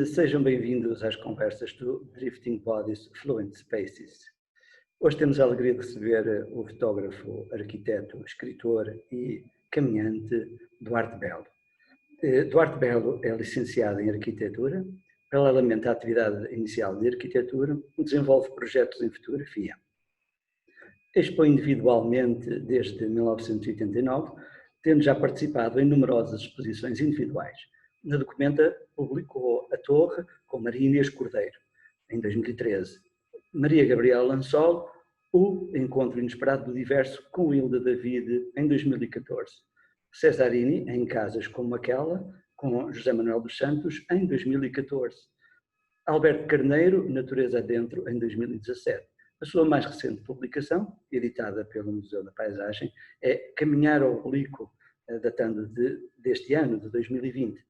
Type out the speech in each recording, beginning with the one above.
Sejam bem-vindos às conversas do Drifting Bodies Fluent Spaces. Hoje temos a alegria de receber o fotógrafo, arquiteto, escritor e caminhante Duarte Belo. Duarte Belo é licenciado em arquitetura, paralelamente à atividade inicial de arquitetura, desenvolve projetos em fotografia. Expõe individualmente desde 1989, tendo já participado em numerosas exposições individuais. Na Documenta publicou A Torre com Maria Inês Cordeiro, em 2013. Maria Gabriela Lansol, O Encontro Inesperado do Diverso com Hilda David, em 2014. Cesarini, em Casas como Aquela, com José Manuel dos Santos, em 2014. Alberto Carneiro, Natureza Adentro, em 2017. A sua mais recente publicação, editada pelo Museu da Paisagem, é Caminhar ao Oblíquo, datando deste ano, de 2020,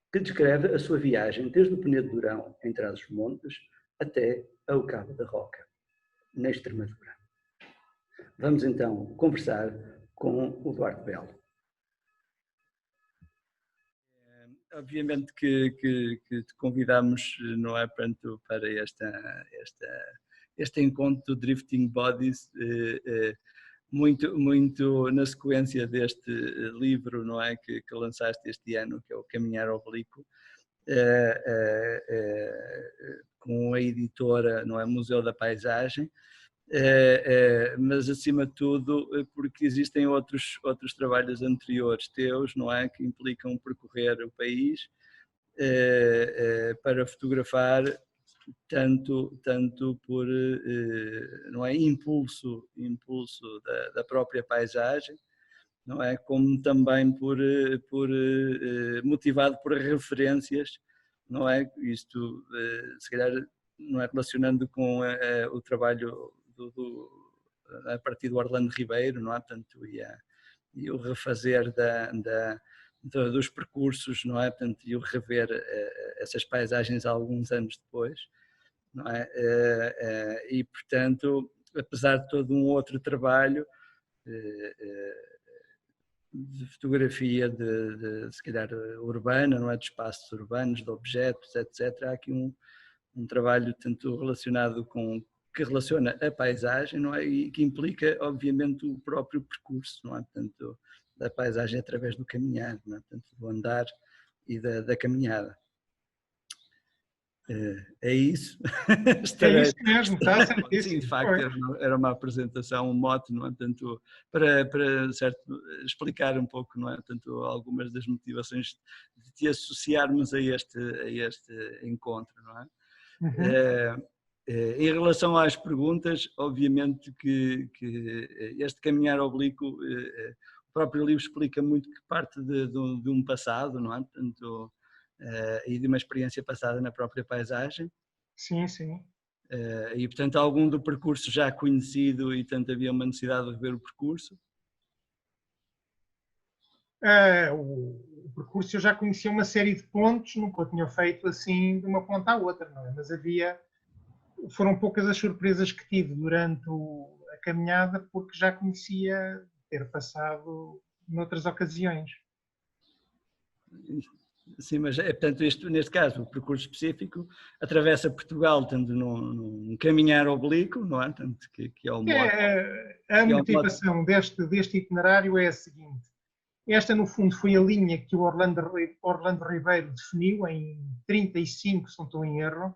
que descreve a sua viagem desde o Penedo de Durão, em Trás-os-Montes, até ao Cabo da Roca, na Extremadura. Vamos então conversar com o Duarte Belo. Obviamente que te convidamos, não é, pronto, para este encontro do Drifting Bodies, muito na sequência deste livro, não é, que lançaste este ano, que é o Caminhar ao Oblíquo, com a editora, não é, Museu da Paisagem, mas acima de tudo porque existem outros trabalhos anteriores teus, não é, que implicam percorrer o país para fotografar tanto por, não é, impulso da própria paisagem, não é, como também por motivado por referências, não é, isto se calhar, não é, relacionando com o trabalho a partir do Orlando Ribeiro, não é, portanto, e o refazer dos percursos, não é, portanto, e o rever essas paisagens alguns anos depois, não é, e portanto, apesar de todo um outro trabalho de fotografia se calhar urbana, não é, de espaços urbanos, de objetos, etc. Há aqui um trabalho tanto relacionado que relaciona a paisagem, não é, e que implica obviamente o próprio percurso, não é, portanto, da paisagem através do caminhar, não é, portanto, do andar e da caminhada. É isso. É isso mesmo, está certíssimo. Sim, de facto, era uma apresentação, um mote, não é? Portanto, para certo, explicar um pouco, não é? Portanto, algumas das motivações de te associarmos a este encontro, não é? Uhum. Em relação às perguntas, obviamente que este caminhar oblíquo, o próprio livro explica muito que parte de um passado, não é? Portanto, e de uma experiência passada na própria paisagem. Sim, sim. E portanto algum do percurso já conhecido e tanto havia uma necessidade de rever o percurso? O percurso eu já conhecia uma série de pontos, nunca o tinha feito assim de uma ponta à outra, não é? Mas foram poucas as surpresas que tive durante a caminhada, porque já conhecia ter passado noutras ocasiões. Sim, mas portanto, neste caso, o percurso específico atravessa Portugal, tendo num caminhar oblíquo, não é? Tanto que é o modo. A motivação deste itinerário é a seguinte. Esta, no fundo, foi a linha que o Orlando Ribeiro definiu em 35, se não estou em erro,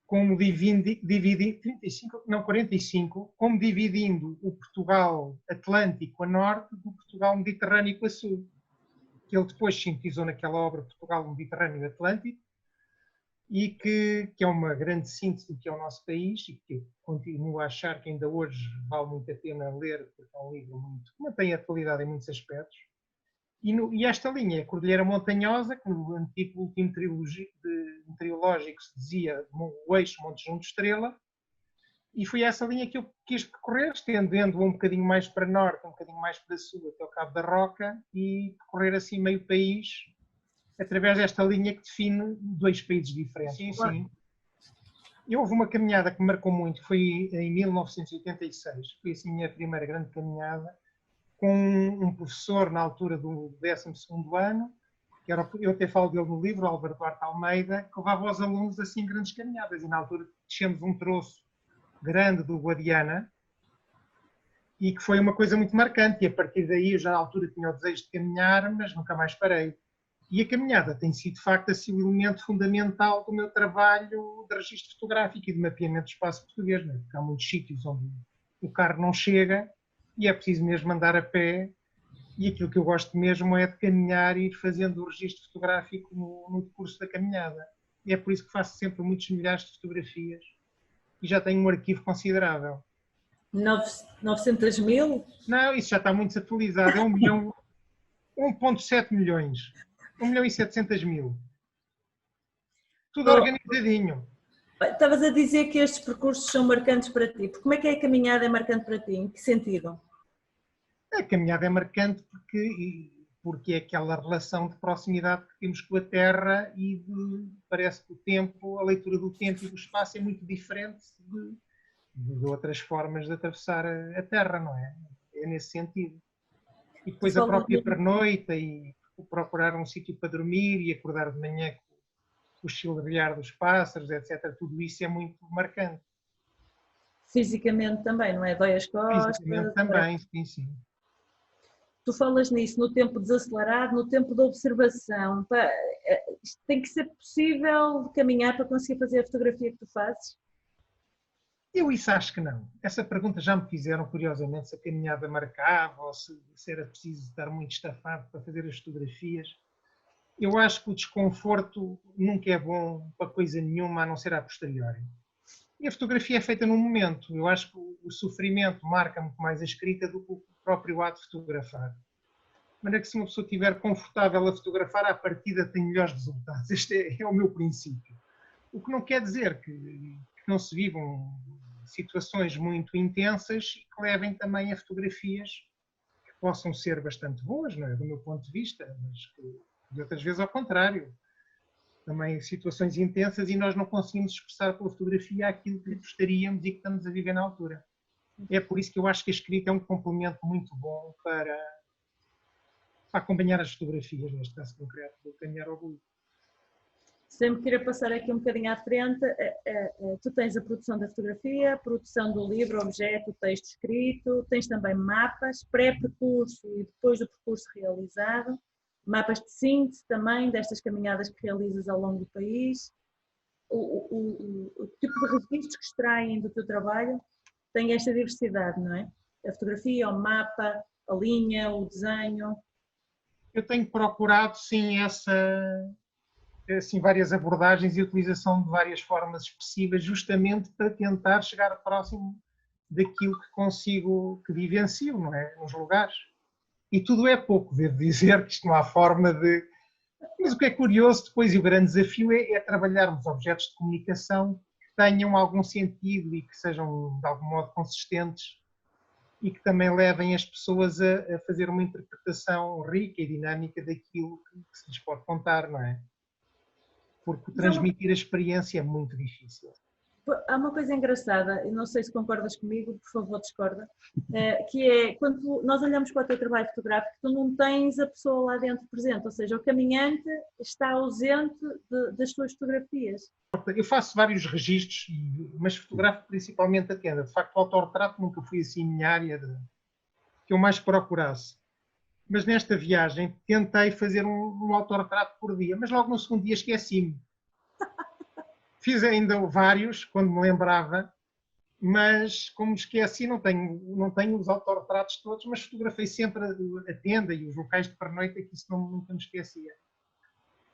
como 45, como dividindo o Portugal Atlântico a norte do Portugal Mediterrâneo a sul, que ele depois sintetizou naquela obra Portugal Mediterrâneo Atlântico, e que é uma grande síntese do que é o nosso país, e que eu continuo a achar que ainda hoje vale muito a pena ler, porque é um livro que mantém a atualidade em muitos aspectos. E esta linha, a Cordilheira Montanhosa, que no antigo último triológico se dizia o eixo Monte Junto Estrela, e foi essa linha que eu quis percorrer, estendendo um bocadinho mais para norte, um bocadinho mais para sul, até o Cabo da Roca, e percorrer assim meio país, através desta linha que define dois países diferentes. Sim, sim. E houve uma caminhada que me marcou muito, foi em 1986, foi assim a minha primeira grande caminhada, com um professor na altura do 12º ano, eu até falo dele no livro, Álvaro Duarte Almeida, que levava os alunos assim grandes caminhadas. E na altura descemos um troço grande do Guadiana, e que foi uma coisa muito marcante. E a partir daí eu já na altura tinha o desejo de caminhar, mas nunca mais parei. E a caminhada tem sido, de facto, assim, o elemento fundamental do meu trabalho de registro fotográfico e de mapeamento do espaço português, né? Porque há muitos sítios onde o carro não chega e é preciso mesmo andar a pé. E aquilo que eu gosto mesmo é de caminhar e ir fazendo o registro fotográfico no decurso da caminhada. E é por isso que faço sempre muitos milhares de fotografias e já tenho um arquivo considerável. 900 mil? Não, isso já está muito desatualizado. É 1,7 milhões. 1.700.000. Tudo organizadinho. Estavas a dizer que estes percursos são marcantes para ti. Como é que a caminhada é marcante para ti? Em que sentido? A caminhada é marcante porque é aquela relação de proximidade que temos com a Terra e parece que o tempo, a leitura do tempo e do espaço é muito diferente de outras formas de atravessar a Terra, não é? É nesse sentido. E depois a própria pernoita e procurar um sítio para dormir e acordar de manhã com o chilrear dos pássaros, etc. Tudo isso é muito marcante. Fisicamente também, não é? Dói as costas? Fisicamente também, sim. Tu falas nisso no tempo desacelerado, no tempo de observação. Isto tem que ser possível caminhar para conseguir fazer a fotografia que tu fazes? Eu isso acho que não. Essa pergunta já me fizeram, curiosamente, se a caminhada marcava ou se era preciso estar muito estafado para fazer as fotografias. Eu acho que o desconforto nunca é bom para coisa nenhuma, a não ser a posteriori. E a fotografia é feita num momento. Eu acho que o sofrimento marca muito mais a escrita do que o próprio ato de fotografar. De maneira que se uma pessoa estiver confortável a fotografar, à partida tem melhores resultados. Este é o meu princípio. O que não quer dizer que não se vivam situações muito intensas e que levem também a fotografias que possam ser bastante boas, não é? Do meu ponto de vista, mas que de outras vezes ao contrário. Também situações intensas e nós não conseguimos expressar pela fotografia aquilo que gostaríamos e que estamos a viver na altura. É por isso que eu acho que a escrita é um complemento muito bom para acompanhar as fotografias, neste caso concreto, do caminhar ao bullying. Sempre queria passar aqui um bocadinho à frente, tu tens a produção da fotografia, a produção do livro, objeto, texto escrito, tens também mapas, pré-percurso e depois do percurso realizado, mapas de síntese também destas caminhadas que realizas ao longo do país, o tipo de registros que extraem do teu trabalho tem esta diversidade, não é? A fotografia, o mapa, a linha, o desenho. Eu tenho procurado, sim, assim, várias abordagens e utilização de várias formas expressivas justamente para tentar chegar próximo daquilo que consigo, que vivencio, não é? Nos lugares. E tudo é pouco, devo dizer que isto não há forma de... Mas o que é curioso depois e o grande desafio é trabalharmos objetos de comunicação que tenham algum sentido e que sejam de algum modo consistentes e que também levem as pessoas a fazer uma interpretação rica e dinâmica daquilo que se lhes pode contar, não é? Porque transmitir a experiência é muito difícil. Há uma coisa engraçada, e não sei se concordas comigo, por favor discorda, que é quando nós olhamos para o teu trabalho fotográfico, tu não tens a pessoa lá dentro presente, ou seja, o caminhante está ausente das tuas fotografias. Eu faço vários registros, mas fotografo principalmente a tenda. De facto, o autorretrato nunca foi assim a minha área que eu mais procurasse. Mas nesta viagem tentei fazer um autorretrato por dia, mas logo no segundo dia esqueci-me. Fiz ainda vários, quando me lembrava, mas como esqueci, não tenho os autorretratos todos, mas fotografei sempre a tenda e os locais de pernoita, que isso nunca me esquecia.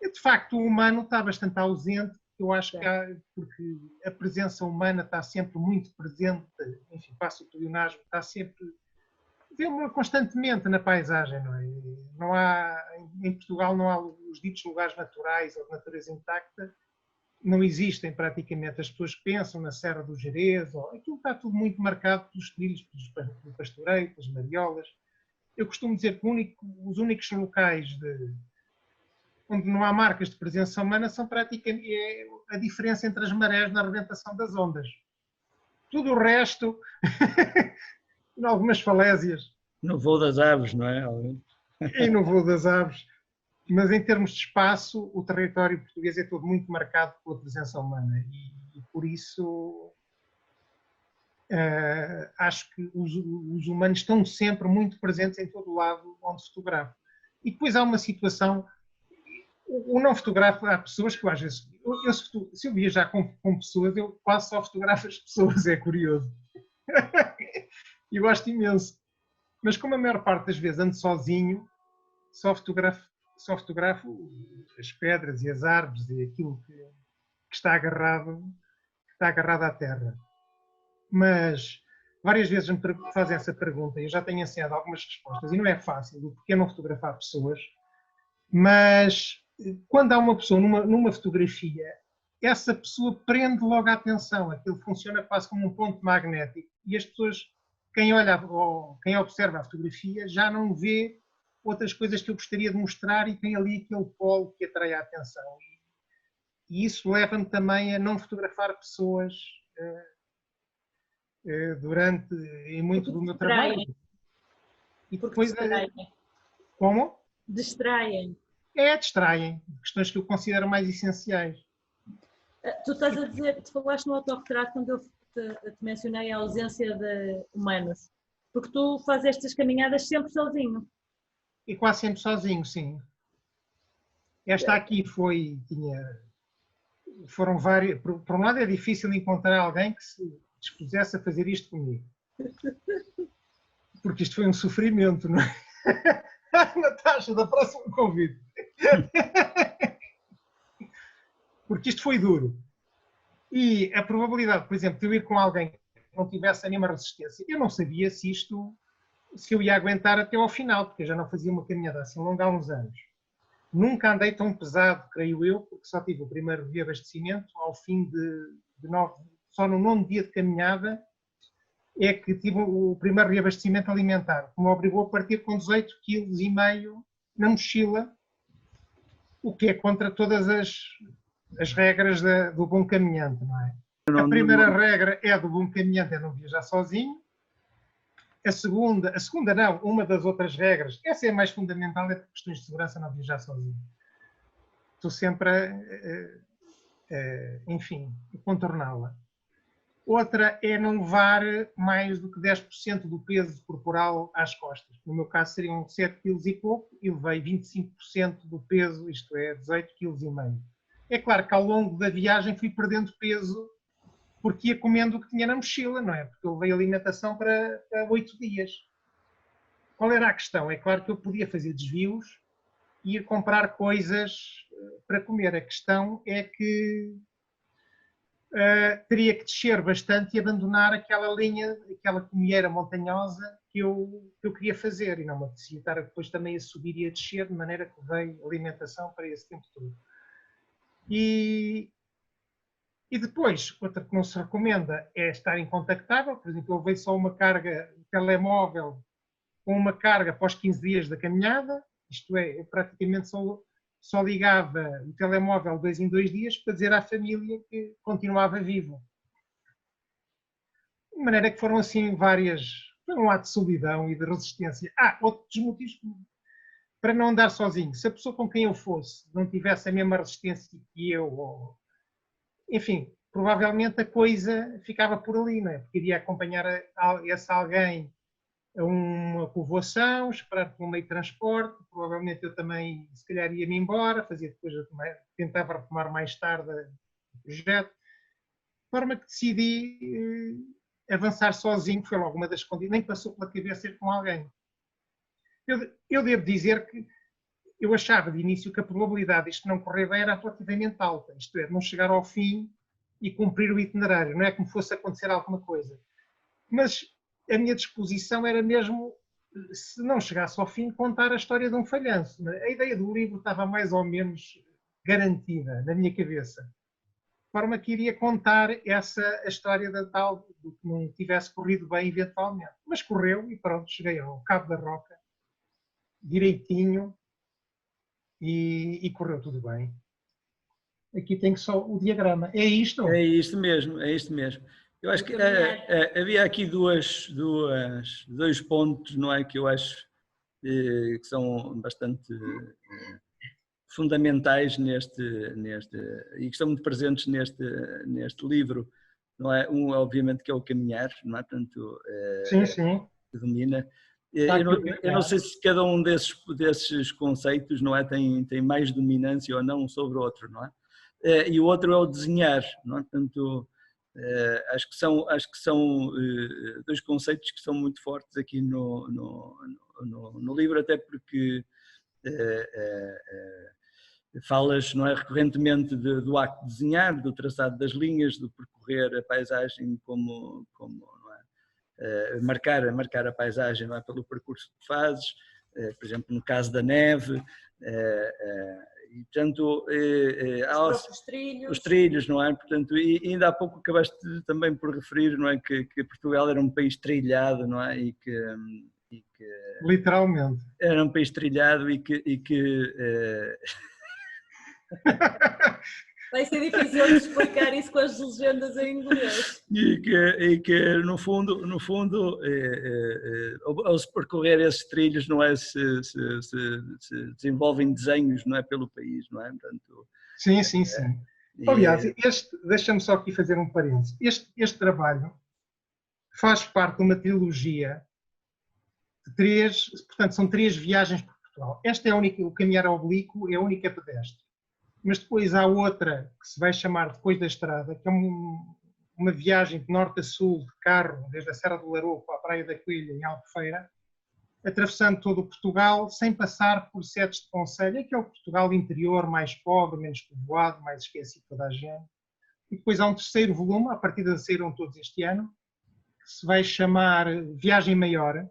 E, de facto, o humano está bastante ausente, eu acho que porque a presença humana está sempre muito presente, enfim, passa o pleonasmo, está sempre... Vemos constantemente na paisagem, não é? Não há, em Portugal não há os ditos lugares naturais ou de natureza intacta, não existem praticamente. As pessoas pensam na Serra do Jerez, ou aquilo está tudo muito marcado pelos trilhos, pelo pastoreio, pelas mariolas. Eu costumo dizer que os únicos locais onde não há marcas de presença humana são praticamente a diferença entre as marés na arrebentação das ondas. Tudo o resto, em algumas falésias. No voo das aves, não é? E no voo das aves. Mas em termos de espaço, o território português é todo muito marcado pela presença humana e por isso acho que os humanos estão sempre muito presentes em todo o lado onde fotografo. E depois há uma situação, o não fotografo, há pessoas que eu, às vezes, se eu viajar com pessoas, eu quase só fotografo as pessoas, é curioso. E gosto imenso. Mas como a maior parte das vezes ando sozinho, só fotografo as pedras e as árvores e aquilo que está agarrado à terra. Mas várias vezes me fazem essa pergunta e eu já tenho ensinado algumas respostas e não é fácil do porquê não fotografar pessoas, mas quando há uma pessoa numa fotografia, essa pessoa prende logo a atenção, aquilo funciona quase como um ponto magnético e as pessoas, quem olha ou quem observa a fotografia já não vê outras coisas que eu gostaria de mostrar e tem ali aquele polo que atrai a atenção. E isso leva-me também a não fotografar pessoas durante e muito do meu trabalho. E depois como? Distraem. Distraem. Questões que eu considero mais essenciais. Tu estás a dizer, tu falaste no autorretrato quando eu te mencionei a ausência de humanos. Porque tu fazes estas caminhadas sempre sozinho. E quase sempre sozinho, sim. Esta aqui foram várias. Por um lado é difícil encontrar alguém que se dispusesse a fazer isto comigo. Porque isto foi um sofrimento, não é? Natasha, da próxima convite. Porque isto foi duro. E a probabilidade, por exemplo, de eu ir com alguém que não tivesse a mesma resistência, eu não sabia se eu ia aguentar até ao final, porque eu já não fazia uma caminhada assim longa há uns anos. Nunca andei tão pesado, creio eu, porque só tive o primeiro reabastecimento ao fim de 9, só no 9º dia de caminhada é que tive o primeiro reabastecimento alimentar, que me obrigou a partir com 18,5 kg na mochila, o que é contra todas as regras do bom caminhante, não é? A primeira regra é do bom caminhante, é não viajar sozinho. A segunda não, uma das outras regras, essa é a mais fundamental, é por questões de segurança não viajar sozinho. Estou sempre enfim, a contorná-la. Outra é não levar mais do que 10% do peso corporal às costas. No meu caso seriam 7 kg e pouco e levei 25% do peso, isto é, 18,5 kg. É claro que ao longo da viagem fui perdendo peso porque ia comendo o que tinha na mochila, não é? Porque eu levei alimentação para 8 dias. Qual era a questão? É claro que eu podia fazer desvios e ir comprar coisas para comer. A questão é que teria que descer bastante e abandonar aquela linha, aquela comieira montanhosa que eu queria fazer e não me apetecia estar depois também a subir e a descer, de maneira que levei alimentação para esse tempo todo. E depois, outra que não se recomenda é estar incontactável. Por exemplo, eu levei só uma carga telemóvel com uma carga após 15 dias da caminhada. Isto é, eu praticamente só ligava o telemóvel 2 em 2 dias para dizer à família que continuava vivo. De maneira que foram assim foi um ato de solidão e de resistência. Outro dos motivos para não andar sozinho. Se a pessoa com quem eu fosse não tivesse a mesma resistência que eu, enfim, provavelmente a coisa ficava por ali, não é? Porque iria acompanhar esse alguém a uma povoação, esperar por um meio de transporte, provavelmente eu também, se calhar, ia-me embora, tentava retomar mais tarde o projeto, de forma que decidi avançar sozinho, foi logo uma das condições, nem passou pela cabeça ir com alguém. Eu devo dizer que eu achava de início que a probabilidade disto não correr bem era relativamente alta, isto é, não chegar ao fim e cumprir o itinerário, não é que me fosse acontecer alguma coisa. Mas a minha disposição era mesmo, se não chegasse ao fim, contar a história de um falhanço. A ideia do livro estava mais ou menos garantida na minha cabeça. De forma que iria contar a história da tal, do que não tivesse corrido bem eventualmente. Mas correu e pronto, cheguei ao Cabo da Roca, direitinho, e correu tudo bem. Aqui tem só o diagrama. É isto? É isto mesmo, é isto mesmo. Eu acho que havia aqui dois pontos, não é, que eu acho que são bastante fundamentais e que estão muito presentes neste livro, não é? Obviamente, que é o caminhar, não é? Portanto, Sim, sim. que domina. Está aqui o Eu não sei se cada um desses conceitos, não é? Tem mais dominância ou não sobre o outro, não é? E o outro é o desenhar, não é? Portanto, acho que são dois conceitos que são muito fortes aqui no livro, até porque falas, não é, recorrentemente do acto de desenhar, do traçado das linhas, do percorrer a paisagem como não é, marcar a paisagem, não é, pelo percurso que fazes, por exemplo, no caso da neve, e portanto os trilhos, não é? Portanto, e ainda há pouco acabaste também por referir, não é, que Portugal era um país trilhado, não é? E que literalmente era um país trilhado e que vai ser difícil de explicar isso com as legendas em inglês. E que no fundo ao se percorrer esses trilhos, não é, se desenvolvem desenhos, não é, pelo país, não é? Portanto, sim. Aliás, deixa-me só aqui fazer um parênteses. Este trabalho faz parte de uma trilogia de 3, portanto, são 3 viagens por Portugal. Esta é a única, o caminhar oblíquo é a única pedestre. Mas depois há outra que se vai chamar Depois da Estrada, que é uma viagem de norte a sul de carro, desde a Serra do Larouco à Praia da Coelha, em Albufeira, atravessando todo o Portugal, sem passar por sedes de concelho, que é o Portugal interior, mais pobre, menos povoado, mais esquecido de toda a gente. E depois há um terceiro volume, a partir de saíram todos este ano, que se vai chamar Viagem Maior,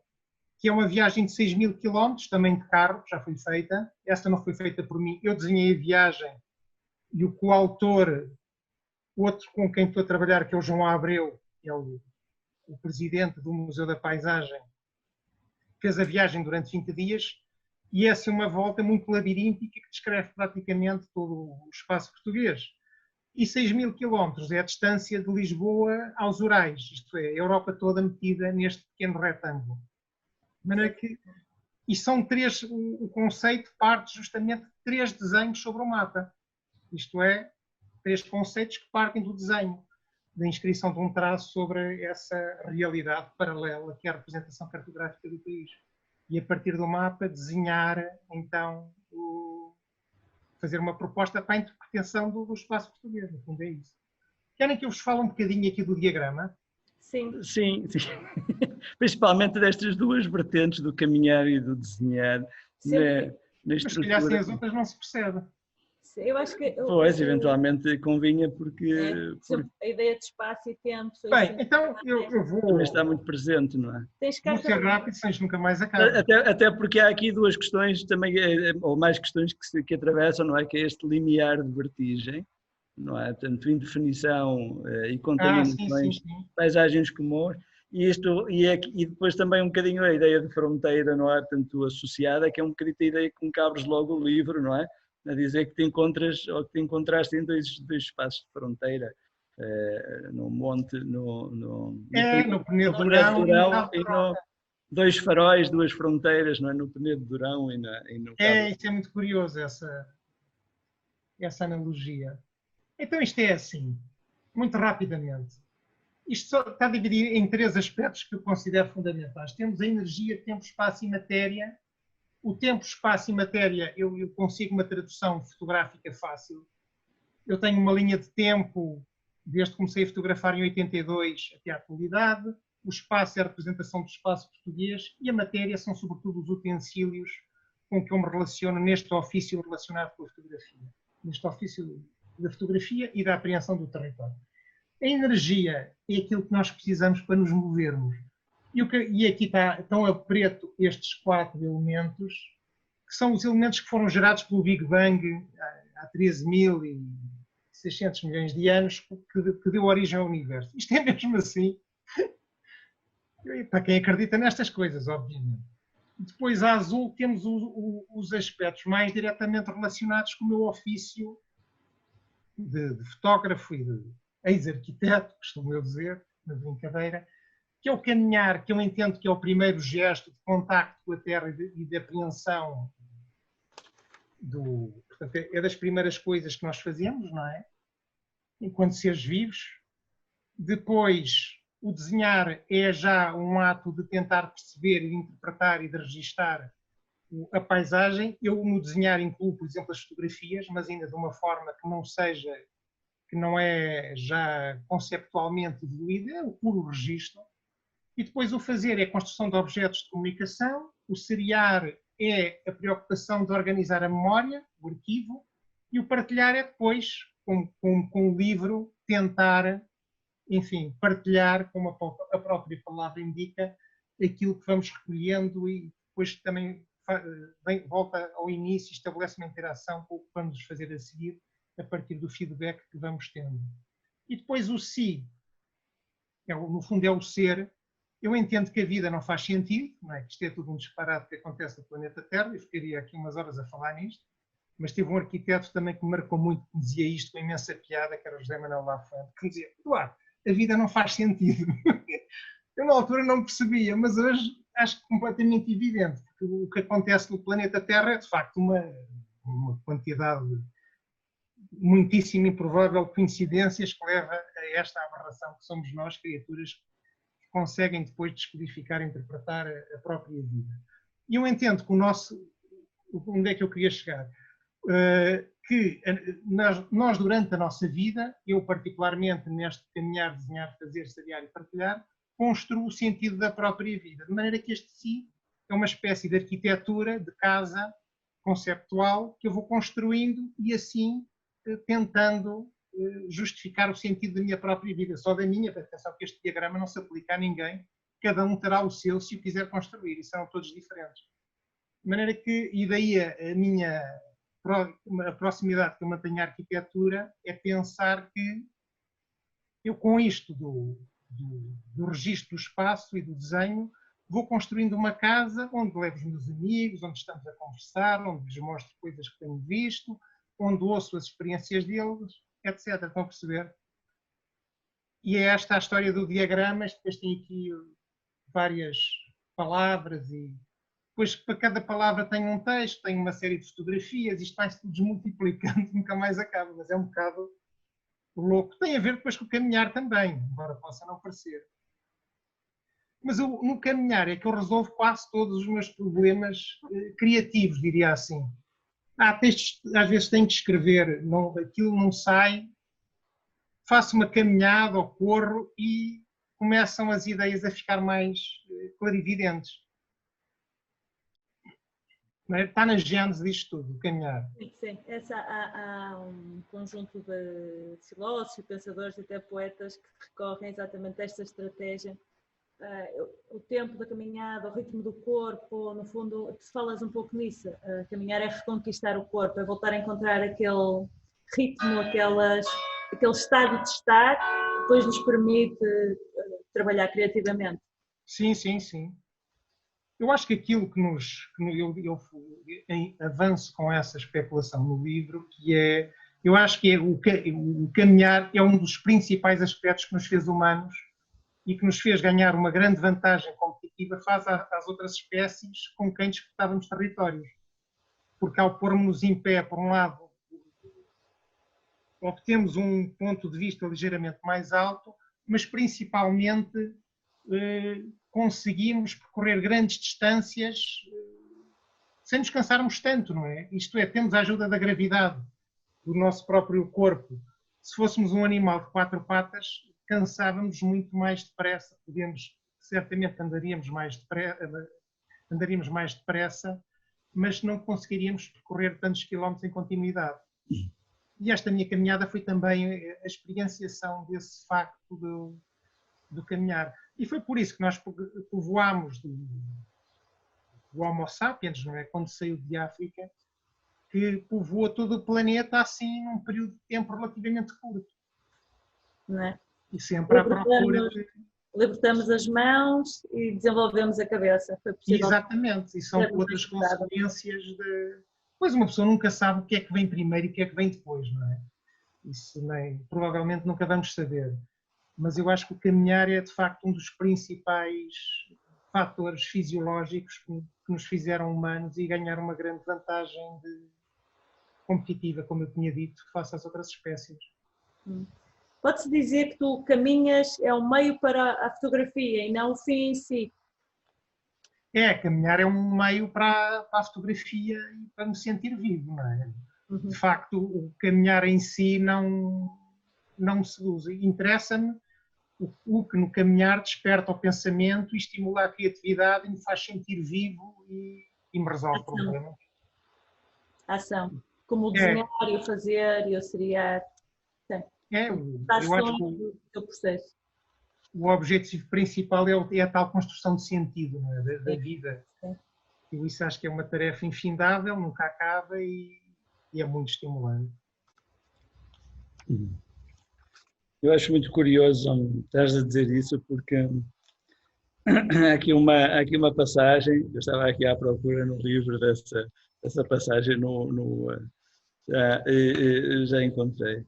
que é uma viagem de 6.000 km, também de carro, já foi feita. Esta não foi feita por mim, eu desenhei a viagem e o coautor, outro com quem estou a trabalhar, que é o João Abreu, que é o presidente do Museu da Paisagem, fez a viagem durante 20 dias e essa é uma volta muito labiríntica que descreve praticamente todo o espaço português. E 6.000 km é a distância de Lisboa aos Urais, isto é, a Europa toda metida neste pequeno retângulo. E são 3, o conceito parte justamente de 3 desenhos sobre o mapa. Isto é, 3 conceitos que partem do desenho, da inscrição de um traço sobre essa realidade paralela que é a representação cartográfica do país. E a partir do mapa desenhar, então, fazer uma proposta para a interpretação do espaço português, no fundo é isso. Querem que eu vos fale um bocadinho aqui do diagrama? Sim. Principalmente destas 2 vertentes, do caminhar e do desenhar. Na estrutura. Mas se calhar sem as outras não se percebe. Eu acho que... Pois, eventualmente convinha porque... A ideia de espaço e tempo... Bem, então eu vou... Também está muito presente, não é? Vou ser rápido, sem nunca mais acaba. Até porque há aqui 2 questões também, ou mais questões que atravessam, não é? Que é este limiar de vertigem, não é? Portanto, indefinição e contaminações, paisagens comuns. E depois também um bocadinho a ideia de fronteira, não é? Portanto, associada, que é um bocadinho a ideia que me abres logo o livro, não é? A dizer que te encontraste em dois espaços de fronteira, no monte, no Penedo de Durão e no 2 faróis, 2 fronteiras, não é? No Penedo de Durão e no Cabo. Isso é muito curioso, essa analogia. Então isto é assim, muito rapidamente. Isto só está dividido em 3 aspectos que eu considero fundamentais. Temos a energia, tempo, espaço e matéria. O tempo, espaço e matéria, eu consigo uma tradução fotográfica fácil. Eu tenho uma linha de tempo, desde que comecei a fotografar em 82 até à atualidade. O espaço é a representação do espaço português e a matéria são, sobretudo, os utensílios com que eu me relaciono neste ofício relacionado com a fotografia. Neste ofício da fotografia e da apreensão do território. A energia é aquilo que nós precisamos para nos movermos. E aqui estão a preto estes 4 elementos, que são os elementos que foram gerados pelo Big Bang há 13.600 milhões de anos, que deu origem ao universo. Isto é mesmo assim, para quem acredita nestas coisas, obviamente. Depois, a azul, temos os aspectos mais diretamente relacionados com o meu ofício de fotógrafo e de ex-arquiteto, costumo eu dizer, na brincadeira, que é o caminhar, que eu entendo que é o primeiro gesto de contacto com a terra e de apreensão Portanto, é das primeiras coisas que nós fazemos, não é? Enquanto seres vivos. Depois, o desenhar é já um ato de tentar perceber, de interpretar e de registar a paisagem. Eu no desenhar incluo, por exemplo, as fotografias, mas ainda de uma forma que não seja, que não é já conceptualmente evoluída, é o puro registro. E depois o fazer é a construção de objetos de comunicação, o seriar é a preocupação de organizar a memória, o arquivo, e o partilhar é depois, com o livro, tentar, enfim, partilhar, como a própria palavra indica, aquilo que vamos recolhendo e depois também volta ao início e estabelece uma interação com o que vamos fazer a seguir a partir do feedback que vamos tendo. E depois o si, no fundo é o ser. Eu entendo que a vida não faz sentido, não é? Que isto é tudo um disparate que acontece no planeta Terra, eu ficaria aqui umas horas a falar nisto, mas tive um arquiteto também que me marcou muito, que dizia isto com imensa piada, que era o José Manuel Lafont, que dizia, Eduardo, a vida não faz sentido. Eu na altura não percebia, mas hoje acho completamente evidente, porque o que acontece no planeta Terra é de facto uma quantidade muitíssimo improvável de coincidências que leva a esta aberração que somos nós, criaturas que conseguem depois descodificar e interpretar a própria vida. E eu entendo que onde é que eu queria chegar? Que nós durante a nossa vida, eu particularmente neste caminhar, desenhar, fazer, seriar e partilhar, construo o sentido da própria vida, de maneira que este si é uma espécie de arquitetura de casa conceptual que eu vou construindo e assim tentando justificar o sentido da minha própria vida, só da minha, para atenção que este diagrama não se aplica a ninguém, cada um terá o seu se o quiser construir, e são todos diferentes. De maneira que, e daí a minha a proximidade que eu mantenho à arquitetura é pensar que eu com isto do registro do espaço e do desenho vou construindo uma casa onde levo os meus amigos, onde estamos a conversar, onde lhes mostro coisas que tenho visto, onde ouço as experiências deles, etc. Estão a perceber? E é esta a história do diagrama. Depois tem aqui várias palavras e depois para cada palavra tem um texto, tem uma série de fotografias, isto vai-se tudo desmultiplicando, nunca mais acaba, mas é um bocado louco. Tem a ver depois com o caminhar também, embora possa não parecer. Mas no caminhar é que eu resolvo quase todos os meus problemas criativos, diria assim. Há textos, às vezes tenho que escrever, aquilo não sai, faço uma caminhada ou corro e começam as ideias a ficar mais clarividentes. Está na gênese disto tudo, o caminhar. Sim. Há um conjunto de filósofos, pensadores e até poetas que recorrem exatamente a esta estratégia. O tempo da caminhada, o ritmo do corpo, no fundo, tu falas um pouco nisso. Caminhar é reconquistar o corpo, é voltar a encontrar aquele ritmo, aquele estado de estar que depois nos permite trabalhar criativamente. Sim. Eu acho que aquilo que eu avanço com essa especulação no livro, que é, eu acho que o caminhar é um dos principais aspectos que nos fez humanos e que nos fez ganhar uma grande vantagem competitiva face às outras espécies com quem disputávamos territórios. Porque ao pormos-nos em pé, por um lado, obtemos um ponto de vista ligeiramente mais alto, mas principalmente conseguimos percorrer grandes distâncias sem nos cansarmos tanto, não é? Isto é, temos a ajuda da gravidade do nosso próprio corpo. Se fôssemos um animal de 4 patas, cansávamos muito mais depressa, certamente andaríamos mais depressa, mas não conseguiríamos percorrer tantos quilómetros em continuidade. E esta minha caminhada foi também a experienciação desse facto do caminhar. E foi por isso que nós povoámos do Homo sapiens, não é? Quando saiu de África, que povoou todo o planeta assim num período de tempo relativamente curto. Não é? E sempre à procura de... Libertamos as mãos e desenvolvemos a cabeça. Foi possível. Exatamente, e são outras consequências de... Pois uma pessoa nunca sabe o que é que vem primeiro e o que é que vem depois, não é? Isso provavelmente nunca vamos saber. Mas eu acho que o caminhar é de facto um dos principais fatores fisiológicos que nos fizeram humanos e ganhar uma grande vantagem competitiva, como eu tinha dito, face às outras espécies. Pode-se dizer que tu caminhas é um meio para a fotografia e não o fim em si? Caminhar é um meio para a fotografia e para me sentir vivo, não é? De facto, o caminhar em si não me seduz. Interessa-me o que no caminhar desperta o pensamento e estimula a criatividade e me faz sentir vivo e me resolve problemas. Ação. Como o desenhar e o fazer e o seriar. Eu acho que o teu processo. O objetivo principal é a tal construção de sentido, não é? da vida. Eu isso acho que é uma tarefa infindável, nunca acaba e é muito estimulante. Eu acho muito curioso estás a dizer isso, porque há aqui uma passagem, eu estava aqui à procura no livro dessa passagem, já encontrei.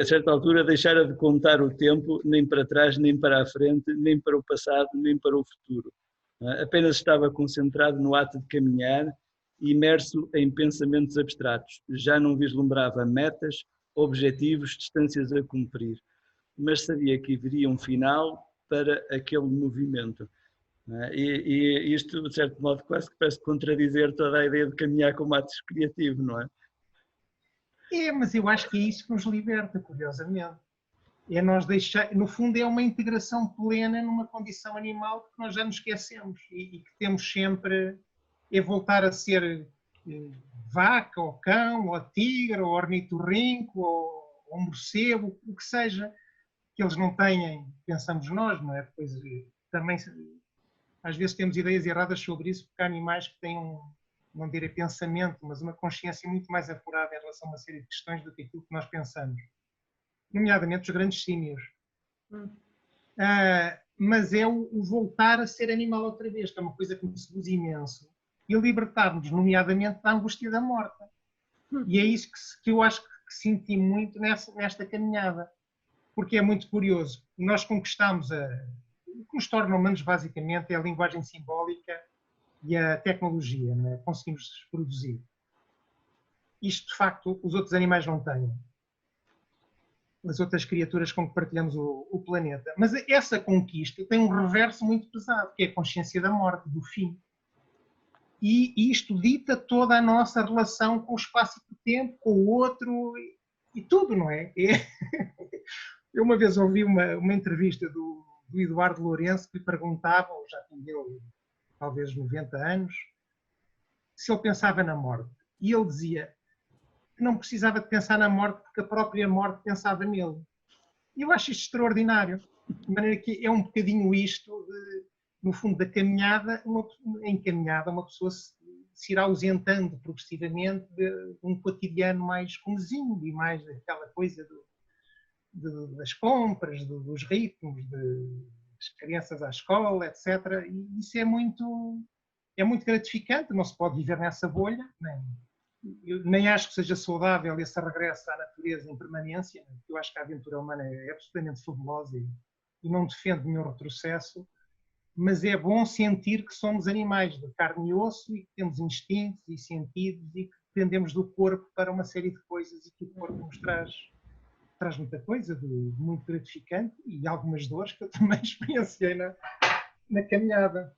A certa altura deixara de contar o tempo, nem para trás, nem para a frente, nem para o passado, nem para o futuro. Apenas estava concentrado no ato de caminhar, imerso em pensamentos abstratos. Já não vislumbrava metas, objetivos, distâncias a cumprir, mas sabia que haveria um final para aquele movimento. E isto, de certo modo, quase que parece contradizer toda a ideia de caminhar como ato criativo, não é? Mas eu acho que é isso que nos liberta, curiosamente. É nós deixar, no fundo, é uma integração plena numa condição animal que nós já nos esquecemos e que temos sempre, é voltar a ser vaca, ou cão, ou tigre, ou ornitorrinco, ou morcego, o que seja, que eles não têm, pensamos nós, não é? Pois também, às vezes temos ideias erradas sobre isso, porque há animais que têm não direi pensamento, mas uma consciência muito mais apurada em relação a uma série de questões do que aquilo que nós pensamos. Nomeadamente os grandes símios. Mas é o voltar a ser animal outra vez, que é uma coisa que me seduz imenso. E libertar-nos, nomeadamente, da angústia da morte. E é isso que eu acho que senti muito nesta caminhada. Porque é muito curioso. Nós conquistamos o que nos torna humanos, basicamente, é a linguagem simbólica e a tecnologia, não é? Conseguimos produzir. Isto, de facto, os outros animais não têm. As outras criaturas com que partilhamos o planeta. Mas essa conquista tem um reverso muito pesado, que é a consciência da morte, do fim. E isto dita toda a nossa relação com o espaço e com o tempo, com o outro e tudo, não é? Eu uma vez ouvi uma entrevista do Eduardo Lourenço que lhe perguntava, ou já tinha talvez 90 anos, se ele pensava na morte. E ele dizia que não precisava de pensar na morte porque a própria morte pensava nele. E eu acho isto extraordinário. De maneira que é um bocadinho isto, no fundo, da caminhada, em caminhada uma pessoa se irá ausentando progressivamente de um cotidiano mais comezinho e mais aquela coisa das compras, dos ritmos, das crianças à escola, etc. E isso é muito gratificante, não se pode viver nessa bolha, eu nem acho que seja saudável esse regresso à natureza em permanência, porque eu acho que a aventura humana é absolutamente fabulosa e não defendo nenhum retrocesso, mas é bom sentir que somos animais de carne e osso e que temos instintos e sentidos e que dependemos do corpo para uma série de coisas e que o corpo nos traz muita coisa de muito gratificante e algumas dores que eu também experienciei na caminhada.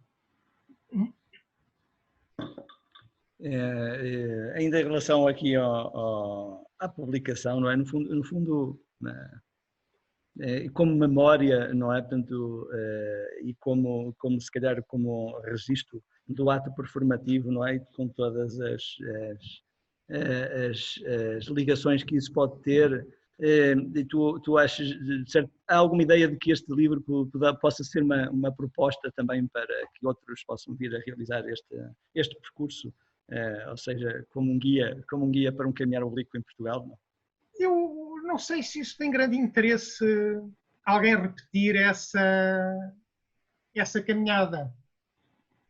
Ainda em relação aqui à publicação, não é? No fundo como memória, não é? Portanto, e como se calhar como registro do ato performativo, não é? Com todas as ligações que isso pode ter. E tu achas, certo, há alguma ideia de que este livro possa ser uma proposta também para que outros possam vir a realizar este percurso, ou seja, como um guia para um caminhar oblíquo em Portugal? Não? Eu não sei se isso tem grande interesse alguém repetir essa caminhada.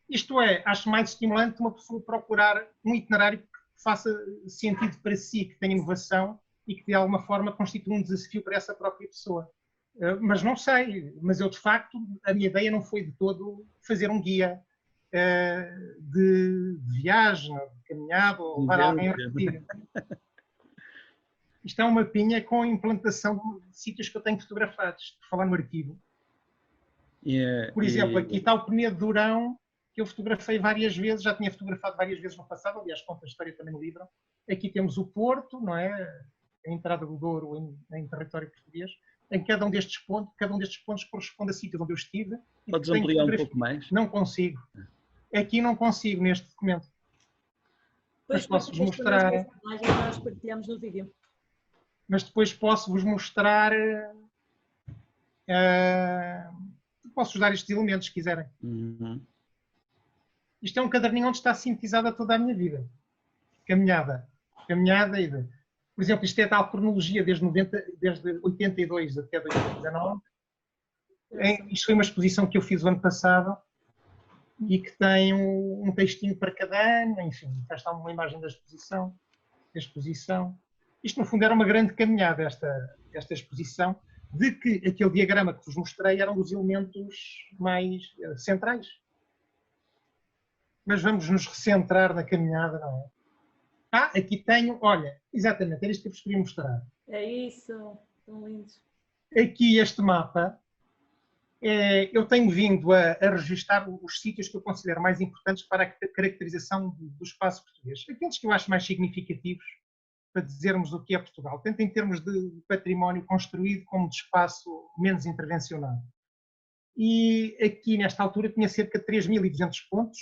Isto é, acho mais estimulante uma pessoa procurar um itinerário que faça sentido para si, que tenha inovação e que de alguma forma constitua um desafio para essa própria pessoa. Mas não sei, mas eu de facto, a minha ideia não foi de todo fazer um guia. de viagem, de caminhada, ou levar alguém a repetir. Isto é um mapinha com a implantação de sítios que eu tenho fotografados, por falar no arquivo. Por exemplo, aqui está o Penedo de Durão, que eu fotografei várias vezes, já tinha fotografado várias vezes no passado, aliás, conta a história também no livro. Aqui temos o Porto, não é? A entrada do Douro em território português. Em cada um destes pontos corresponde a sítios onde eu estive. Podes ampliar um pouco mais? Não consigo. Aqui não consigo neste documento. Mas posso-vos mostrar. Nós partilhamos no vídeo. Mas depois posso-vos mostrar. Posso-vos dar estes elementos, se quiserem. Isto é um caderninho onde está sintetizada toda a minha vida. Caminhada e de... Por exemplo, isto é a tal cronologia desde 82 até 2019. Isto foi uma exposição que eu fiz o ano passado e que tem um textinho para cada ano, enfim, cá está uma imagem da exposição. Isto, no fundo, era uma grande caminhada, esta exposição, de que aquele diagrama que vos mostrei era um dos elementos mais centrais. Mas vamos nos recentrar na caminhada, não é? Aqui tenho, olha, exatamente, era isto que eu vos queria mostrar. É isso, tão lindos. Aqui este mapa, eu tenho vindo a registar os sítios que eu considero mais importantes para a caracterização do espaço português. Aqueles que eu acho mais significativos para dizermos o que é Portugal, tanto em termos de património construído como de espaço menos intervencionado. E aqui, nesta altura, tinha cerca de 3.200 pontos,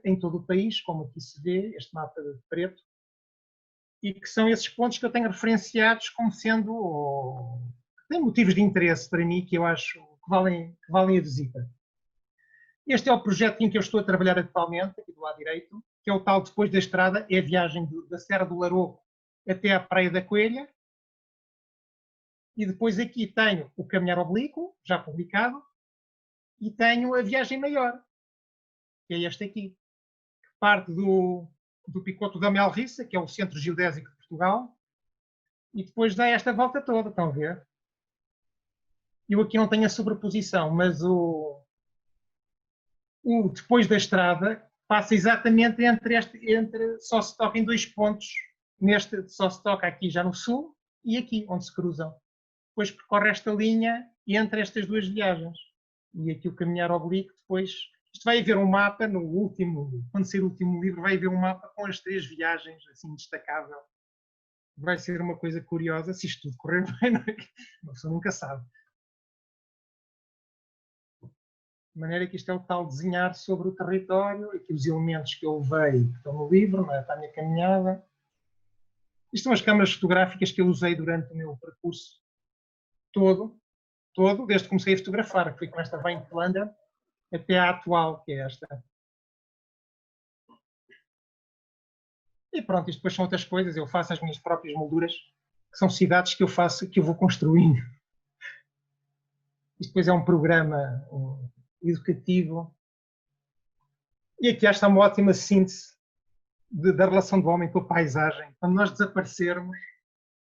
em todo o país, como aqui se vê, este mapa de preto, e que são esses pontos que eu tenho referenciados como sendo, têm motivos de interesse para mim, que eu acho que valem a visita. Este é o projeto em que eu estou a trabalhar atualmente, aqui do lado direito, que é o tal Depois da Estrada, é a viagem da Serra do Laroco até à Praia da Coelha, e depois aqui tenho o Caminhar Oblíquo, já publicado, e tenho a Viagem Maior, que é este aqui, que parte do Picoto da Melriça, que é o Centro Geodésico de Portugal, e depois dá esta volta toda, estão a ver? Eu aqui não tenho a sobreposição, mas o Depois da Estrada passa exatamente entre só se toca em 2 pontos, neste só se toca aqui já no sul e aqui, onde se cruzam. Depois percorre esta linha entre estas 2 viagens. E aqui o Caminhar Oblíquo, depois... Isto vai haver um mapa, quando sair o último livro, vai haver um mapa com as 3 viagens, assim, destacável. Vai ser uma coisa curiosa, se isto tudo correr bem, não é? A pessoa nunca sabe. De maneira que isto é o tal desenhar sobre o território, aqui os elementos que eu levei, que estão no livro, não é? Está a minha caminhada. Isto são as câmaras fotográficas que eu usei durante o meu percurso todo, desde que comecei a fotografar, que foi com esta Veinplander, até à atual, que é esta. E pronto, isto depois são outras coisas, eu faço as minhas próprias molduras, que são cidades que eu faço, que eu vou construindo. Isto depois é um programa educativo. E aqui está uma ótima síntese da relação do homem com a paisagem. Quando nós desaparecermos,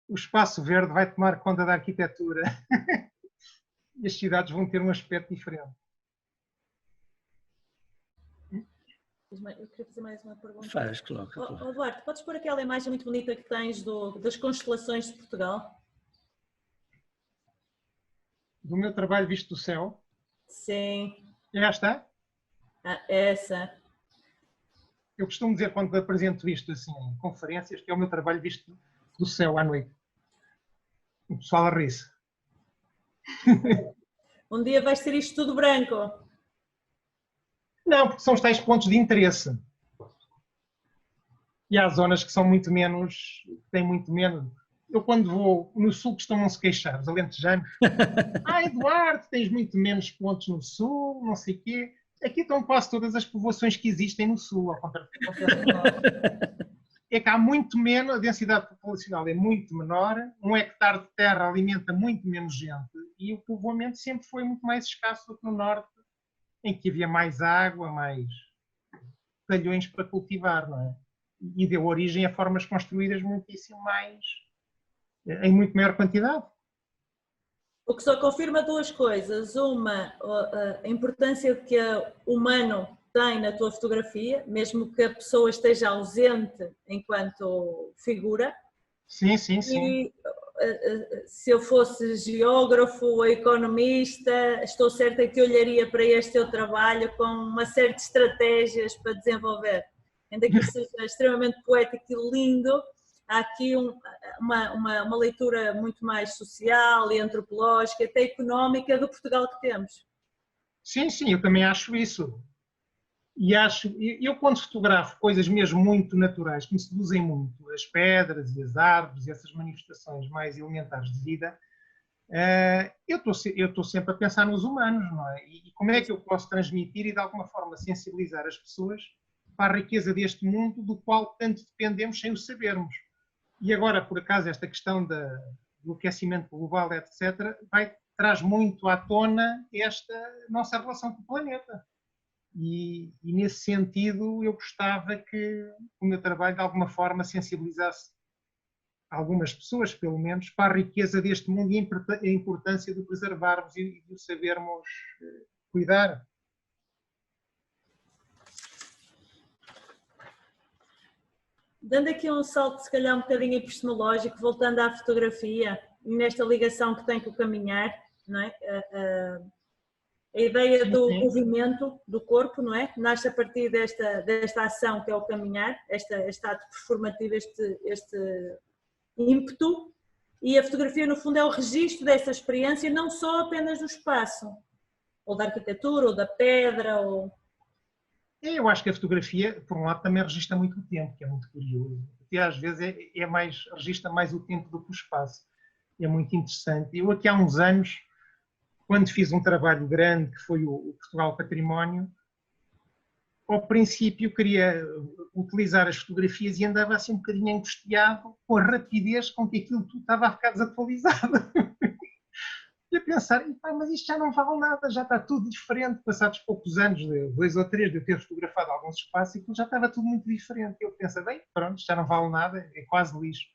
o espaço verde vai tomar conta da arquitetura e as cidades vão ter um aspecto diferente. Eu queria fazer mais uma pergunta. Faz, coloca. Eduardo, podes pôr aquela imagem muito bonita que tens das constelações de Portugal? Do meu trabalho visto do céu? Sim. Já está? Essa. Eu costumo dizer, quando apresento isto assim, em conferências, que é o meu trabalho visto do céu à noite. O pessoal ri-se. Um dia vai ser isto tudo branco. Não, porque são os tais pontos de interesse. E há zonas que são muito menos, têm muito menos. Eu quando vou no sul costumam-se queixar, os alentejanos. Eduardo, tens muito menos pontos no sul, não sei o quê. Aqui estão quase todas as povoações que existem no sul, ao contrário do que acontece no norte. É que há muito menos, a densidade populacional é muito menor, 1 hectare de terra alimenta muito menos gente e o povoamento sempre foi muito mais escasso do que no norte, em que havia mais água, mais talhões para cultivar, não é? E deu origem a formas construídas muitíssimo mais, em muito maior quantidade. O que só confirma 2 coisas. Uma, a importância que o humano tem na tua fotografia, mesmo que a pessoa esteja ausente enquanto figura. Sim, sim, sim. E se eu fosse geógrafo ou economista, estou certa que olharia para este teu trabalho com uma série de estratégias para desenvolver. Ainda que isto seja extremamente poético e lindo, há aqui uma leitura muito mais social e antropológica, até económica do Portugal que temos. Sim, sim, eu também acho isso. E eu quando fotografo coisas mesmo muito naturais, que me seduzem muito, as pedras e as árvores e essas manifestações mais elementares de vida, eu estou sempre a pensar nos humanos, não é? E como é que eu posso transmitir e de alguma forma sensibilizar as pessoas para a riqueza deste mundo do qual tanto dependemos sem o sabermos. E agora, por acaso, esta questão do aquecimento global, etc., traz muito à tona esta nossa relação com o planeta. E nesse sentido, eu gostava que o meu trabalho, de alguma forma, sensibilizasse algumas pessoas, pelo menos, para a riqueza deste mundo e a importância de preservarmos e de o sabermos cuidar. Dando aqui um salto, se calhar um bocadinho epistemológico, voltando à fotografia, nesta ligação que tem com o caminhar, não é? A ideia do movimento do corpo, não é? Nasce a partir desta ação que é o caminhar, este ato performativo, este ímpeto, e a fotografia no fundo é o registro dessa experiência, não só apenas do espaço, ou da arquitetura, ou da pedra, ou... Eu acho que a fotografia, por um lado, também registra muito o tempo, que é muito curioso. E às vezes registra mais o tempo do que o espaço. É muito interessante. Eu aqui há uns anos, quando fiz um trabalho grande, que foi o Portugal Património, ao princípio queria utilizar as fotografias e andava assim um bocadinho angustiado com a rapidez com que aquilo tudo estava a ficar desatualizado. E a pensar, mas isto já não vale nada, já está tudo diferente. Passados poucos anos, 2 ou 3, de eu ter fotografado alguns espaços, e já estava tudo muito diferente. Eu penso, bem, pronto, já não vale nada, é quase lixo.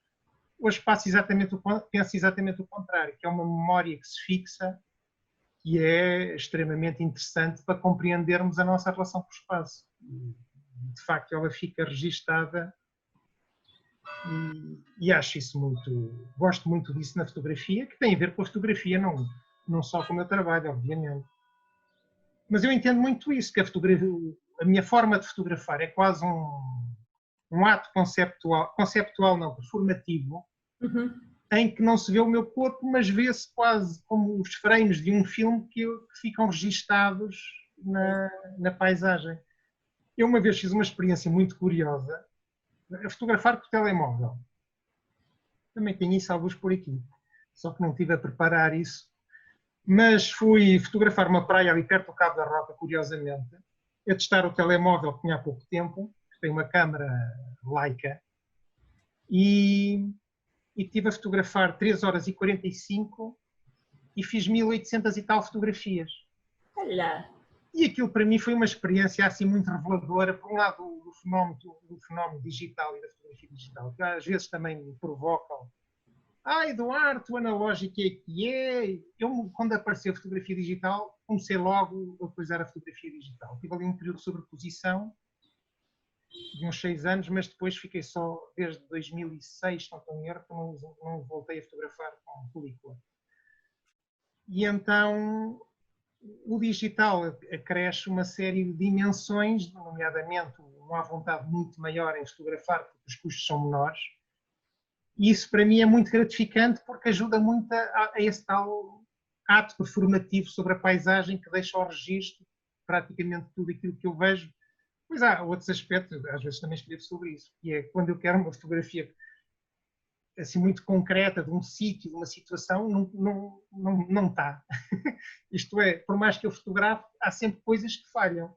Hoje penso exatamente o contrário, que é uma memória que se fixa, que é extremamente interessante para compreendermos a nossa relação com o espaço. De facto, ela fica registada e acho isso muito... Gosto muito disso na fotografia, que tem a ver com a fotografia, não só com o meu trabalho, obviamente. Mas eu entendo muito isso, que a minha forma de fotografar é quase um ato conceptual não, performativo, em que não se vê o meu corpo, mas vê-se quase como os frames de um filme que ficam registados na paisagem. Eu uma vez fiz uma experiência muito curiosa, a fotografar com o telemóvel. Também tenho isso alguns por aqui, só que não estive a preparar isso. Mas fui fotografar uma praia ali perto do Cabo da Roca, curiosamente, a testar o telemóvel que tinha há pouco tempo, que tem uma câmara Leica, e estive a fotografar 3 horas e 45 e fiz 1800 e tal fotografias. Olha. E aquilo para mim foi uma experiência assim muito reveladora, por um lado do fenómeno digital e da fotografia digital, que às vezes também me provocam. Eduardo, o analógico é que é. Eu, quando apareceu a fotografia digital, comecei logo a utilizar a fotografia digital. Tive ali um período de sobreposição de uns 6 anos, mas depois fiquei só, desde 2006, não estou em erro, que não voltei a fotografar com película. E então o digital acresce uma série de dimensões, nomeadamente uma vontade muito maior em fotografar, porque os custos são menores. E isso para mim é muito gratificante, porque ajuda muito a esse tal ato performativo sobre a paisagem, que deixa ao registro praticamente tudo aquilo que eu vejo. Pois há outros aspectos, às vezes também escrevo sobre isso, que é quando eu quero uma fotografia assim muito concreta de um sítio, de uma situação, não está. Isto é, por mais que eu fotografe, há sempre coisas que falham.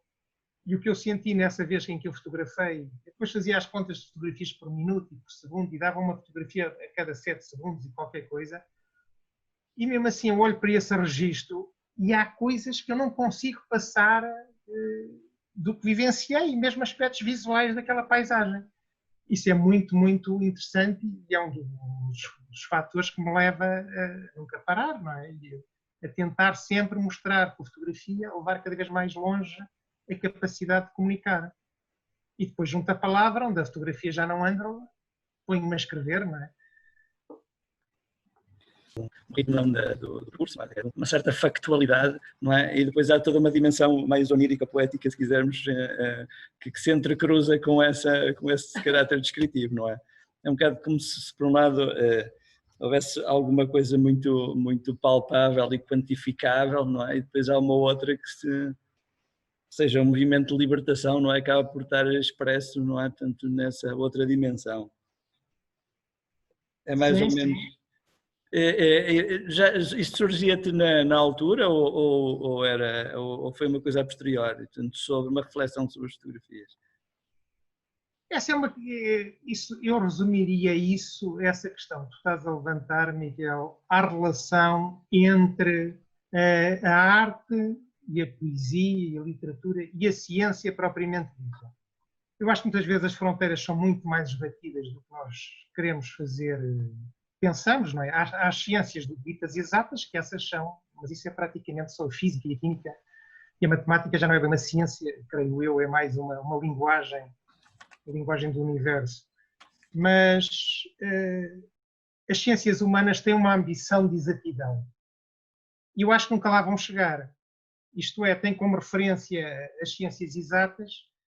E o que eu senti nessa vez em que eu fotografei, depois fazia as contas de fotografias por minuto e por segundo e dava uma fotografia a cada 7 segundos e qualquer coisa, e mesmo assim eu olho para esse registro e há coisas que eu não consigo passar do que vivenciei, mesmo aspectos visuais daquela paisagem. Isso é muito, muito interessante e é um dos fatores que me leva a nunca parar, não é? A tentar sempre mostrar com a fotografia, a levar cada vez mais longe a capacidade de comunicar. E depois junto a palavra, onde a fotografia já não anda, põe-me a escrever, não é? Não do curso, uma certa factualidade, não é? E depois há toda uma dimensão mais onírica, poética, se quisermos, que se entrecruza com esse caráter descritivo, não é? É um bocado como se por um lado, houvesse alguma coisa muito, muito palpável e quantificável, não é? E depois há uma outra que seja um movimento de libertação, não é? Acaba por estar expresso, não é? Tanto nessa outra dimensão. É mais ou menos... Isto surgia-te na altura ou foi uma coisa a posteriori, portanto, sobre uma reflexão sobre as fotografias? Essa eu resumiria essa questão que tu estás a levantar, Miguel, à relação entre a arte e a poesia e a literatura e a ciência propriamente dita. Eu acho que muitas vezes as fronteiras são muito mais esbatidas do que nós queremos fazer, pensamos, não é? Há as ciências ditas exatas, que essas são, mas isso é praticamente só a física e a química, e a matemática já não é bem uma ciência, creio eu, é mais uma linguagem, a linguagem do universo. Mas as ciências humanas têm uma ambição de exatidão. E eu acho que nunca lá vão chegar. Isto é, tem como referência as ciências exatas,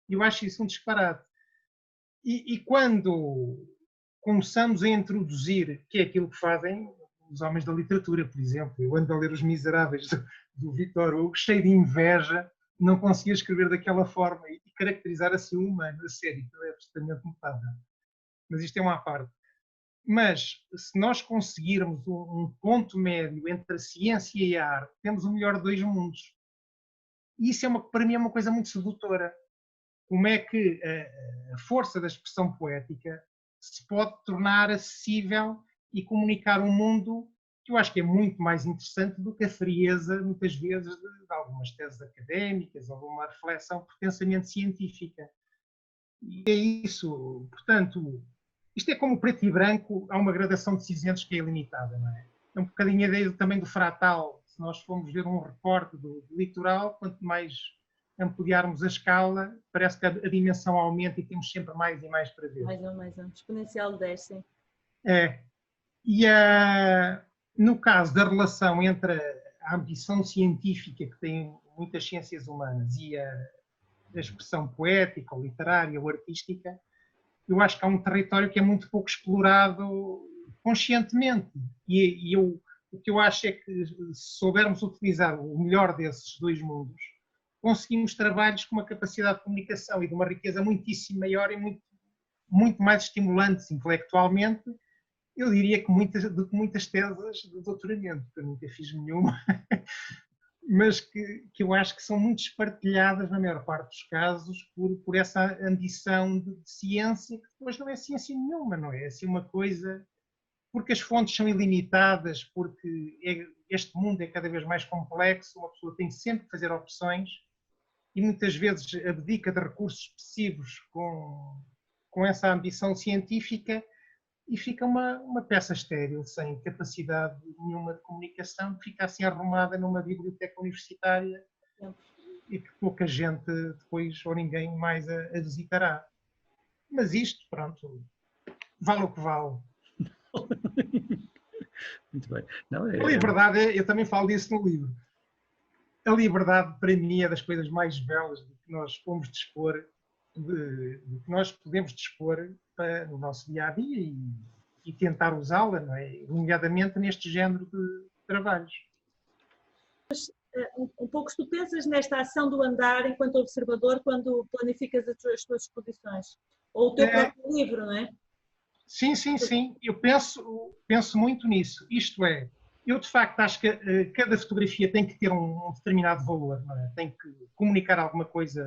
e eu acho isso um disparate. E quando começamos a introduzir, que é aquilo que fazem os homens da literatura, por exemplo, eu ando a ler Os Miseráveis do Victor Hugo, cheio de inveja, não conseguia escrever daquela forma e caracterizar assim o humano, a sério, é absolutamente notável. Mas isto é uma à parte. Mas, se nós conseguirmos um ponto médio entre a ciência e a arte, temos o melhor de dois mundos. E isso para mim é uma coisa muito sedutora. Como é que a força da expressão poética se pode tornar acessível e comunicar um mundo que eu acho que é muito mais interessante do que a frieza, muitas vezes, de algumas teses académicas ou de uma reflexão pretensamente científica. E é isso. Portanto, isto é como o preto e branco, há uma gradação de cinzentos que é ilimitada, não é? É um bocadinho a ideia também do fratal. Se nós formos ver um recorte do litoral, quanto mais ampliarmos a escala, parece que a dimensão aumenta e temos sempre mais e mais para ver. Mais um. Exponencial 10, sim. É. E no caso da relação entre a ambição científica que tem muitas ciências humanas e a expressão poética, ou literária, ou artística, eu acho que há um território que é muito pouco explorado conscientemente. E o que eu acho é que, se soubermos utilizar o melhor desses dois mundos, conseguimos trabalhos com uma capacidade de comunicação e de uma riqueza muitíssimo maior e muito mais estimulantes intelectualmente, eu diria que muitas teses de doutoramento, que eu nunca fiz nenhuma, mas que eu acho que são muito espartilhadas, na maior parte dos casos, por essa ambição de ciência, que depois não é ciência nenhuma, não é? É assim uma coisa, porque as fontes são ilimitadas, porque este mundo é cada vez mais complexo, uma pessoa tem sempre que fazer opções e muitas vezes abdica de recursos excessivos com essa ambição científica e fica uma peça estéril, sem capacidade nenhuma de comunicação, que fica assim arrumada numa biblioteca universitária e que pouca gente depois, ou ninguém mais a visitará. Mas isto, pronto, vale o que vale. Muito bem. A liberdade, eu também falo disso no livro. A liberdade, para mim, é das coisas mais belas de que nós podemos dispor, de que nós podemos dispor no nosso dia-a-dia e tentar usá-la, não é? Nomeadamente neste género de trabalhos. Um pouco, se tu pensas nesta ação do andar enquanto observador, quando planificas as tuas exposições, ou o teu próprio livro, não é? Sim. Eu penso muito nisso. Isto é, eu de facto acho que cada fotografia tem que ter um determinado valor, não é? Tem que comunicar alguma coisa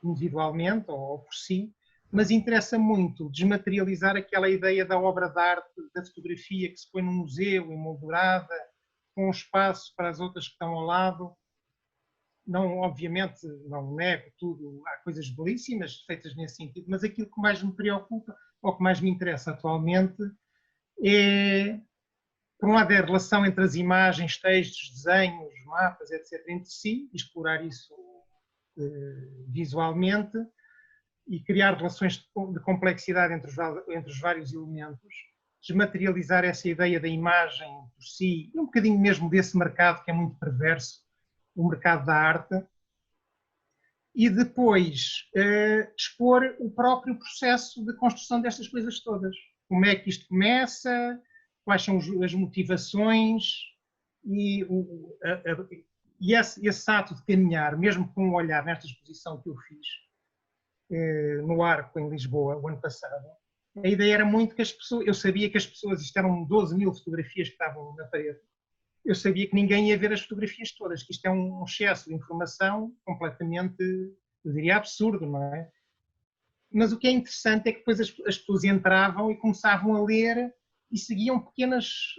individualmente ou por si, mas interessa muito desmaterializar aquela ideia da obra de arte, da fotografia que se põe num museu, emoldurada, com um espaço para as outras que estão ao lado. Não, obviamente, não nego tudo, há coisas belíssimas feitas nesse sentido, mas aquilo que mais me preocupa, ou que mais me interessa atualmente, é, por um lado, a relação entre as imagens, textos, desenhos, mapas, etc., entre si, explorar isso visualmente e criar relações de complexidade entre os vários elementos, desmaterializar essa ideia da imagem por si, e um bocadinho mesmo desse mercado que é muito perverso, o mercado da arte, e depois expor o próprio processo de construção destas coisas todas. Como é que isto começa, quais são as motivações, e esse ato de caminhar, mesmo com um olhar nesta exposição que eu fiz no Arco, em Lisboa, o ano passado, a ideia era muito que as pessoas, eu sabia que as pessoas, isto eram 12.000 fotografias que estavam na parede, eu sabia que ninguém ia ver as fotografias todas, que isto é um excesso de informação completamente, eu diria, absurdo, não é? Mas o que é interessante é que depois as pessoas entravam e começavam a ler e seguiam pequenos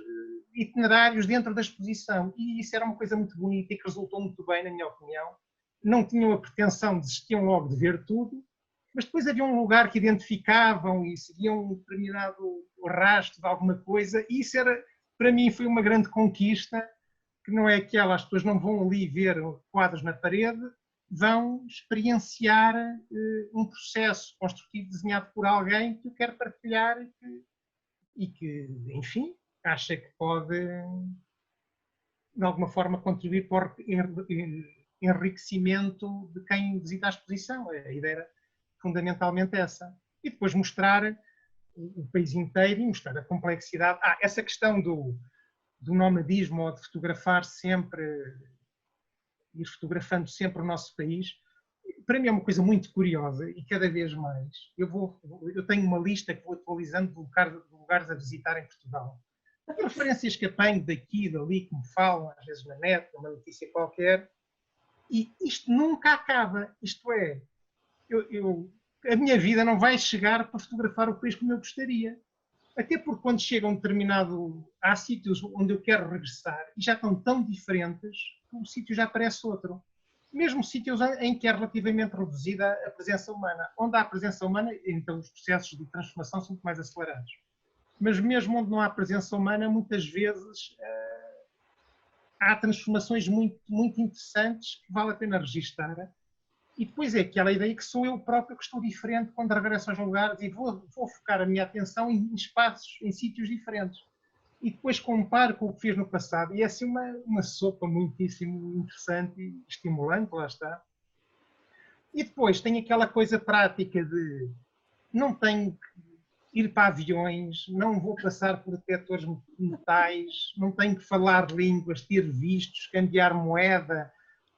itinerários dentro da exposição. E isso era uma coisa muito bonita e que resultou muito bem, na minha opinião. Não tinham a pretensão, desistiam logo de ver tudo, mas depois havia um lugar que identificavam e seguiam um determinado rastro de alguma coisa, e isso era, para mim, foi uma grande conquista, que não é aquela, as pessoas não vão ali ver quadros na parede, vão experienciar um processo construtivo desenhado por alguém que eu quero partilhar e que, enfim, acha que pode, de alguma forma, contribuir para o enriquecimento de quem visita a exposição. A ideia era fundamentalmente essa. E depois mostrar o país inteiro e mostrar a complexidade. Essa questão do nomadismo, ou de fotografar sempre, ir fotografando sempre o nosso país, para mim é uma coisa muito curiosa e cada vez mais. Eu tenho uma lista que vou atualizando de lugares a visitar em Portugal. As referências que apanho daqui e dali, que me falam, às vezes na net, uma notícia qualquer, e isto nunca acaba. Isto é, a minha vida não vai chegar para fotografar o país como eu gostaria. Até porque quando chega um determinado... Há sítios onde eu quero regressar e já estão tão diferentes que o sítio já parece outro. Mesmo sítios em que é relativamente reduzida a presença humana. Onde há presença humana, então os processos de transformação são muito mais acelerados. Mas mesmo onde não há presença humana, muitas vezes há transformações muito, muito interessantes que vale a pena registar. E depois é aquela ideia que sou eu próprio que estou diferente quando regresso aos lugares e vou focar a minha atenção em espaços, em sítios diferentes. E depois comparo com o que fiz no passado. E é assim uma sopa muitíssimo interessante e estimulante, lá está. E depois tem aquela coisa prática de não tenho que ir para aviões, não vou passar por detectores de metais, não tenho que falar línguas, ter vistos, cambiar moeda,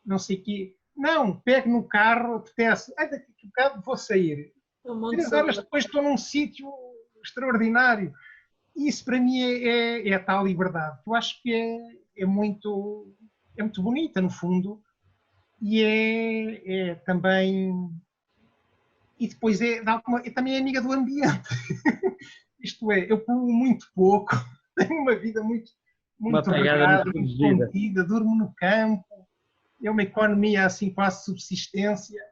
não sei o quê. Não, pego no carro, apetece, daqui a um bocado vou sair. 3 horas depois estou num sítio extraordinário. Isso para mim é a tal liberdade. Eu acho que é muito bonita, no fundo, e é também... E depois também é amiga do ambiente. Isto é, eu pulo muito pouco, tenho uma vida muito regrada, muito contida, durmo no campo, é uma economia assim quase subsistência,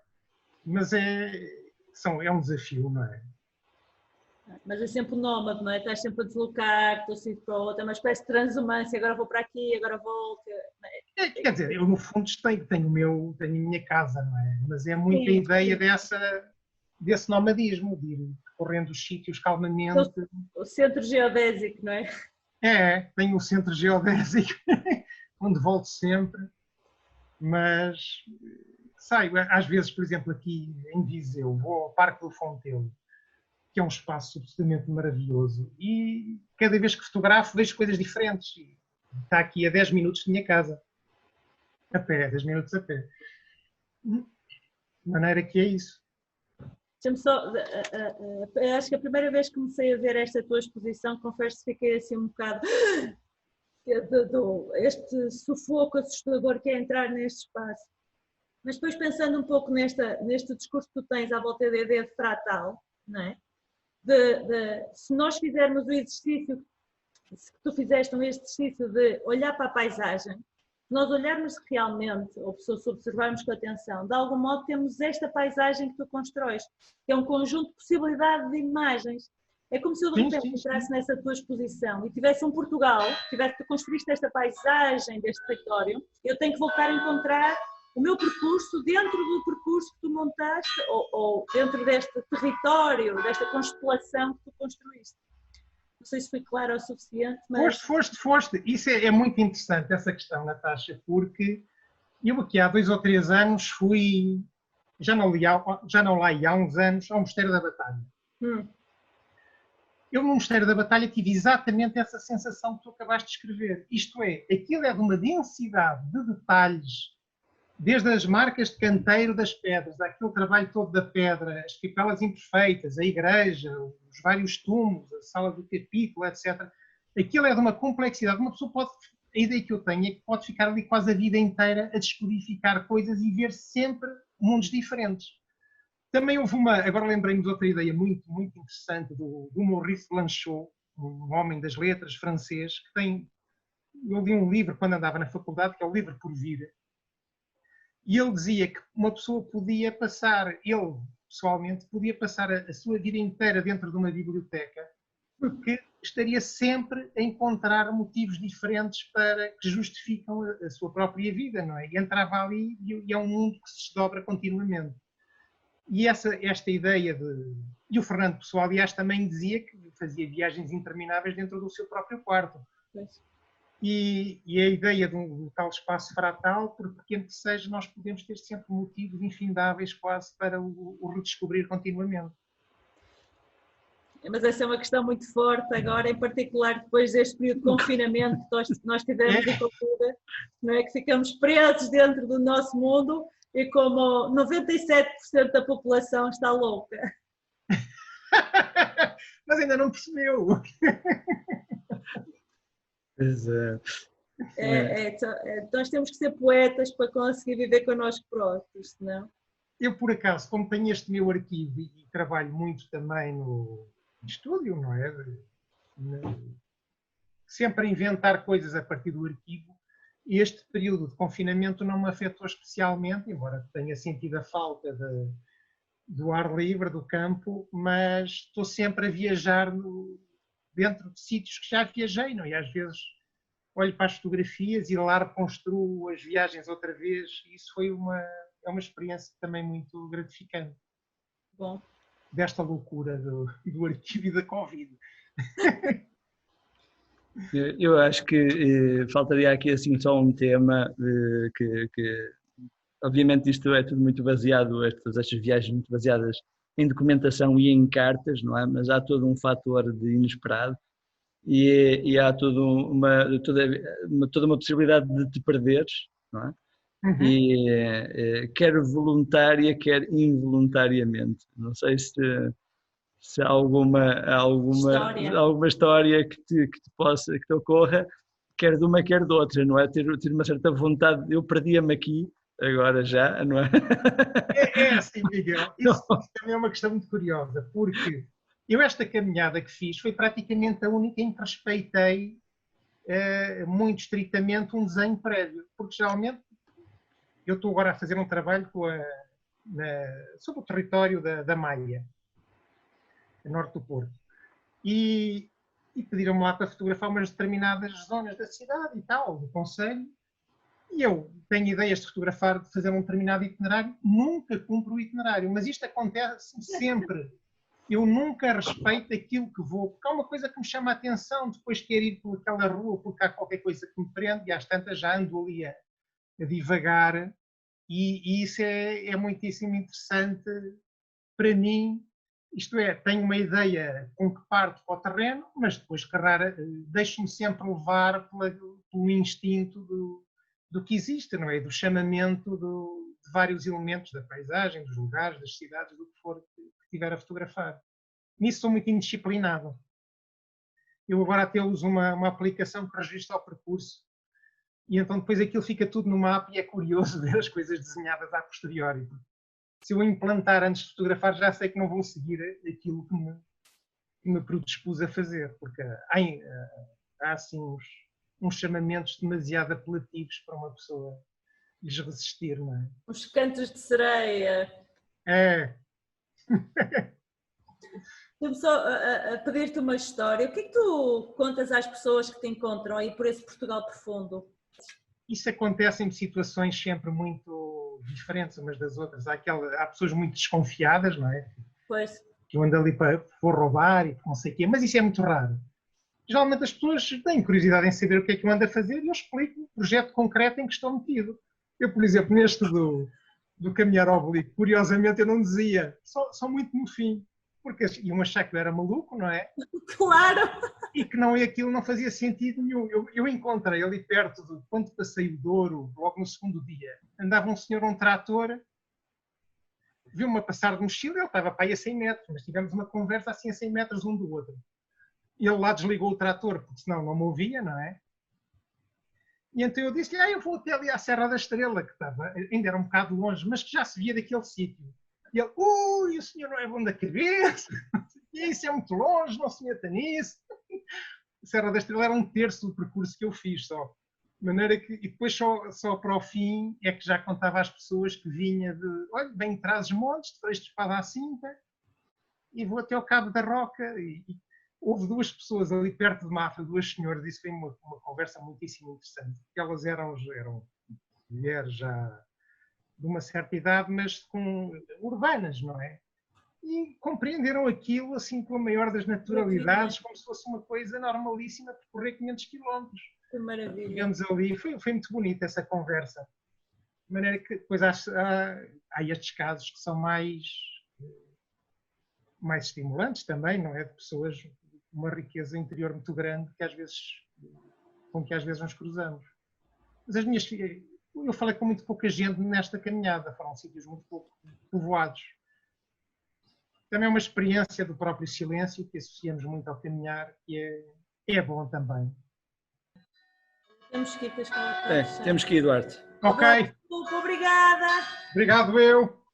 mas é um desafio, não é? Mas é sempre nómade, não é? Estás sempre a deslocar, de um sítio para o outro, é uma espécie de transumância, agora vou para aqui, agora volto. Quer dizer, eu no fundo tenho a minha casa, não é? Mas é muito a ideia desse nomadismo, de ir percorrendo os sítios calmamente. O centro geodésico, não é? Tenho o centro geodésico, onde volto sempre, mas saio, às vezes, por exemplo, aqui em Viseu, vou ao Parque do Fontelo, que é um espaço absolutamente maravilhoso, e cada vez que fotografo vejo coisas diferentes. Está aqui a 10 minutos de minha casa, a pé, 10 minutos a pé. De maneira que é isso. Acho que a primeira vez que comecei a ver esta tua exposição, confesso que fiquei assim um bocado este sufoco assustador que é entrar neste espaço. Mas depois pensando um pouco neste discurso que tu tens à volta da ideia de fratal, não é? Se nós fizermos o exercício que tu fizeste, um exercício de olhar para a paisagem, se nós olharmos realmente, ou se observarmos com atenção, de algum modo temos esta paisagem que tu constróis, que é um conjunto de possibilidade de imagens. É como se eu de repente entrasse nessa tua exposição e tivesse um Portugal, tu construíste esta paisagem deste território, eu tenho que voltar a encontrar o meu percurso dentro do percurso que tu montaste ou dentro deste território, desta constelação que tu construíste. Não sei se fui clara o suficiente, mas... Foste. Isso é muito interessante, essa questão, Natasha, porque eu aqui há 2 ou 3 anos fui, já não lá ia há uns anos, ao Mosteiro da Batalha. Eu no Mosteiro da Batalha tive exatamente essa sensação que tu acabaste de escrever. Isto é, aquilo é de uma densidade de detalhes, desde as marcas de canteiro das pedras, aquele trabalho todo da pedra, as capelas imperfeitas, a igreja, os vários túmulos, a sala do capítulo, etc. Aquilo é de uma complexidade. Uma pessoa pode, a ideia que eu tenho é que pode ficar ali quase a vida inteira a descodificar coisas e ver sempre mundos diferentes. Também houve agora lembrei-me de outra ideia muito, muito interessante do Maurice Blanchot, um homem das letras francês, eu li um livro quando andava na faculdade, que é o Livro por Vida, e ele dizia que uma pessoa podia passar, ele pessoalmente, podia passar a sua vida inteira dentro de uma biblioteca, que estaria sempre a encontrar motivos diferentes que justificam a sua própria vida, não é? E entrava ali e é um mundo que se desdobra continuamente. E esta ideia E o Fernando Pessoa, aliás, também dizia que fazia viagens intermináveis dentro do seu próprio quarto. E a ideia do tal espaço fratal, por pequeno que seja, nós podemos ter sempre motivos infindáveis quase para o redescobrir continuamente. Mas essa é uma questão muito forte agora, em particular depois deste período de confinamento que nós tivemos em cultura, não é? Que ficamos presos dentro do nosso mundo e como 97% da população está louca. Mas ainda não percebeu. Nós temos que ser poetas para conseguir viver connosco próprios, senão... Eu, por acaso, como tenho este meu arquivo e trabalho muito também no estúdio, não é? Sempre a inventar coisas a partir do arquivo. Este período de confinamento não me afetou especialmente, embora tenha sentido a falta do ar livre, do campo, mas estou sempre a viajar dentro de sítios que já viajei, não é? E às vezes olho para as fotografias e lá reconstruo as viagens outra vez. Isso foi é uma experiência também muito gratificante. Bom. Desta loucura do arquivo e da Covid. Eu acho que faltaria aqui assim só um tema que obviamente isto é tudo muito baseado, estas viagens muito baseadas em documentação e em cartas, não é? Mas há todo um fator de inesperado e há toda uma possibilidade de te perderes, não é? Uhum. E quer voluntária, quer involuntariamente. Não sei se há alguma história que te ocorra, quer de uma, quer de outra, não é? Ter uma certa vontade, eu perdia-me aqui, agora já, não é? É assim, Miguel. Isso também é uma questão muito curiosa, porque eu esta caminhada que fiz foi praticamente a única em que respeitei muito estritamente um desenho prévio, porque geralmente eu estou agora a fazer um trabalho sobre o território da Maia, a norte do Porto, e pediram-me lá para fotografar umas determinadas zonas da cidade e tal, do concelho, e eu tenho ideias de fotografar, de fazer um determinado itinerário, nunca cumpro o itinerário, mas isto acontece sempre. Eu nunca respeito aquilo que vou, porque há uma coisa que me chama a atenção, depois quero ir por aquela rua, porque há qualquer coisa que me prende, e às tantas já ando ali a divagar, e isso é muitíssimo interessante para mim. Isto é, tenho uma ideia com que parto para o terreno, mas depois, deixo-me sempre levar pelo instinto do que existe, não é? Do chamamento de vários elementos da paisagem, dos lugares, das cidades, do que for que estiver a fotografar. Nisso sou muito indisciplinado. Eu agora até uso uma aplicação que registra o percurso e então depois aquilo fica tudo no mapa e é curioso ver as coisas desenhadas a posteriori. Se eu implantar antes de fotografar, já sei que não vou seguir aquilo que me predispus a fazer, porque há assim uns chamamentos demasiado apelativos para uma pessoa lhes resistir, não é? Os cantos de sereia. É. Estou só a pedir-te uma história. O que é que tu contas às pessoas que te encontram aí por esse Portugal profundo? Isso acontece em situações sempre muito diferentes umas das outras. Há pessoas muito desconfiadas, não é? Pois. Que eu ando ali para roubar e não sei o quê, mas isso é muito raro. Geralmente as pessoas têm curiosidade em saber o que é que eu ando a fazer e eu explico o projeto concreto em que estou metido. Eu, por exemplo, neste do caminhar oblíquo, curiosamente eu não dizia, só muito no fim, porque iam achar que eu era maluco, não é? Claro! E que aquilo não fazia sentido nenhum. Eu encontrei ali perto de quando passei o Douro, logo no segundo dia, andava um senhor, um trator, viu-me a passar de mochila, ele estava para aí a 100 metros, mas tivemos uma conversa assim a 100 metros um do outro. Ele lá desligou o trator, porque senão não me ouvia, não é? E então eu disse-lhe, eu vou até ali à Serra da Estrela, que ainda era um bocado longe, mas que já se via daquele sítio. E ele, o senhor não é bom da cabeça, isso é muito longe, não se meta nisso. A Serra da Estrela era um terço do percurso que eu fiz só. De maneira que, e depois só para o fim é que já contava às pessoas que vinha de, olha, bem de Trás-os-Montes, de Freixo de Espada à Cinta, e vou até ao Cabo da Roca. E houve duas pessoas ali perto de Mafra, duas senhoras, isso foi uma conversa muitíssimo interessante. Elas eram mulheres já de uma certa idade, mas urbanas, não é? E compreenderam aquilo assim com a maior das naturalidades, como se fosse uma coisa normalíssima, percorrer 500 quilómetros. Que maravilha. Tivemos ali, foi muito bonita essa conversa. De maneira que depois há estes casos que são mais estimulantes também, não é? De pessoas com uma riqueza interior muito grande com que às vezes nos cruzamos. Mas eu falei com muito pouca gente nesta caminhada, foram sítios muito pouco povoados. Também é uma experiência do próprio silêncio que associamos muito ao caminhar, que é bom também. Temos que ir para as temos que ir, Duarte. Ok. Obrigada. Obrigado, eu.